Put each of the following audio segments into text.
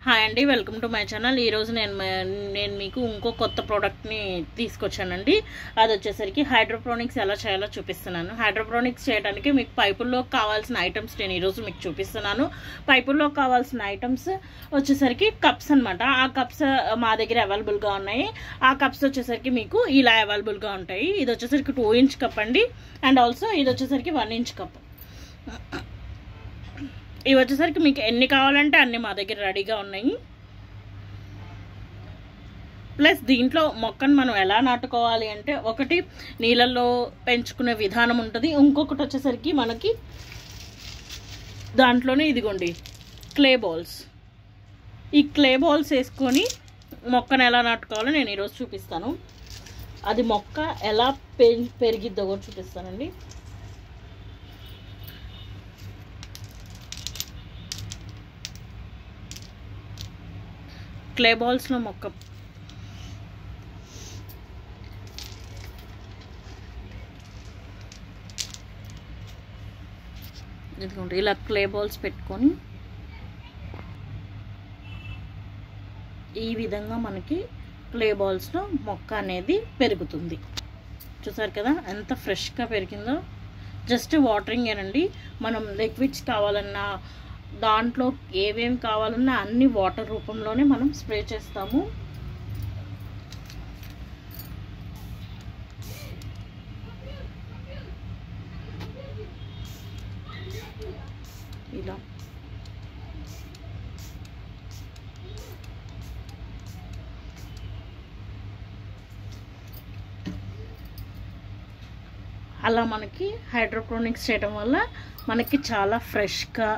Hi అండి, welcome to my channel. ఈరోజు నేను మీకు ఇంకో కొత్త ప్రోడక్ట్ని తీసుకొచ్చానండి. అది వచ్చేసరికి హైడ్రోపోనిక్స్ ఎలా చేయాలో చూపిస్తున్నాను. హైడ్రోపోనిక్స్ చేయడానికి మీకు పైపుల్లో కావాల్సిన ఐటమ్స్ నేను ఈరోజు మీకు చూపిస్తున్నాను. పైపుల్లో కావాల్సిన ఐటమ్స్ వచ్చేసరికి కప్స్ అనమాట. ఆ కప్స్ మా దగ్గర అవైలబుల్గా ఉన్నాయి. ఆ కప్స్ వచ్చేసరికి మీకు ఇలా అవైలబుల్గా ఉంటాయి. ఇది వచ్చేసరికి 2 ఇంచ్ కప్ అండి, అండ్ ఆల్సో ఇది వచ్చేసరికి 1 ఇంచ్ కప్. ఇవి వచ్చేసరికి మీకు ఎన్ని కావాలంటే అన్ని మా దగ్గర రెడీగా ఉన్నాయి. ప్లస్ దీంట్లో మొక్కను మనం ఎలా నాటుకోవాలి అంటే, ఒకటి నీళ్ళల్లో పెంచుకునే విధానం ఉంటుంది, ఇంకొకటి వచ్చేసరికి మనకి దాంట్లోనే ఇదిగోండి క్లే బాల్స్. ఈ క్లే బాల్స్ వేసుకొని మొక్కను ఎలా నాటుకోవాలో నేను ఈరోజు చూపిస్తాను. అది మొక్క ఎలా పెరిగిద్దో కూడా చూపిస్తానండి. క్లే బాల్స్లో మొక్క ఇదిగోండి ఇలా క్లే బాల్స్ పెట్టుకొని ఈ విధంగా మనకి క్లే బాల్స్లో మొక్క అనేది పెరుగుతుంది. చూసారు కదా ఎంత ఫ్రెష్గా పెరిగిందో. జస్ట్ వాటరింగ్ ఏనండి. మనం లిక్విడ్స్ కావాలన్నా, దాంట్లో ఏమేమి కావాలన్నా అన్ని వాటర్ రూపంలోనే మనం స్ప్రే చేస్తాము. ఇలా అలా మనకి హైడ్రోపోనిక్స్ చేయడం వల్ల మనకి చాలా ఫ్రెష్గా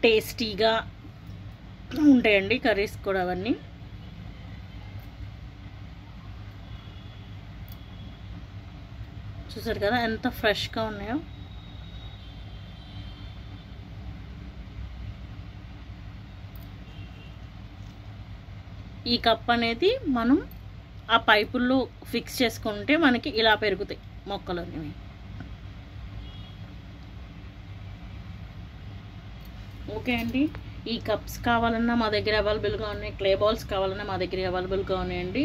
టేస్టీగా ఉంటాయండి కర్రీస్ కూడా. అవన్నీ చూసారు కదా ఎంత ఫ్రెష్గా ఉన్నాయో. ఈ కప్ అనేది మనం ఆ పైపుల్లో ఫిక్స్ చేసుకుంటే మనకి ఇలా పెరుగుతాయి మొక్కలు అనేవి. ఓకే అండి, ఈ కప్స్ కావాలన్నా మా దగ్గర అవైలబుల్గా ఉన్నాయి, క్లే బాల్స్ కావాలన్నా మా దగ్గర అవైలబుల్గా ఉన్నాయండి.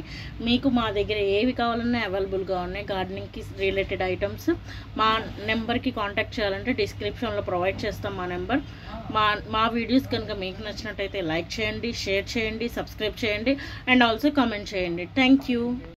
మీకు మా దగ్గర ఏవి కావాలన్నా అవైలబుల్గా ఉన్నాయి. గార్డెనింగ్కి రిలేటెడ్ ఐటమ్స్ మా నెంబర్కి కాంటాక్ట్ చేయాలంటే డిస్క్రిప్షన్లో ప్రొవైడ్ చేస్తాం మా నెంబర్. మా వీడియోస్ కనుక మీకు నచ్చినట్టయితే లైక్ చేయండి, షేర్ చేయండి, సబ్స్క్రైబ్ చేయండి, అండ్ ఆల్సో కామెంట్ చేయండి. Thank you.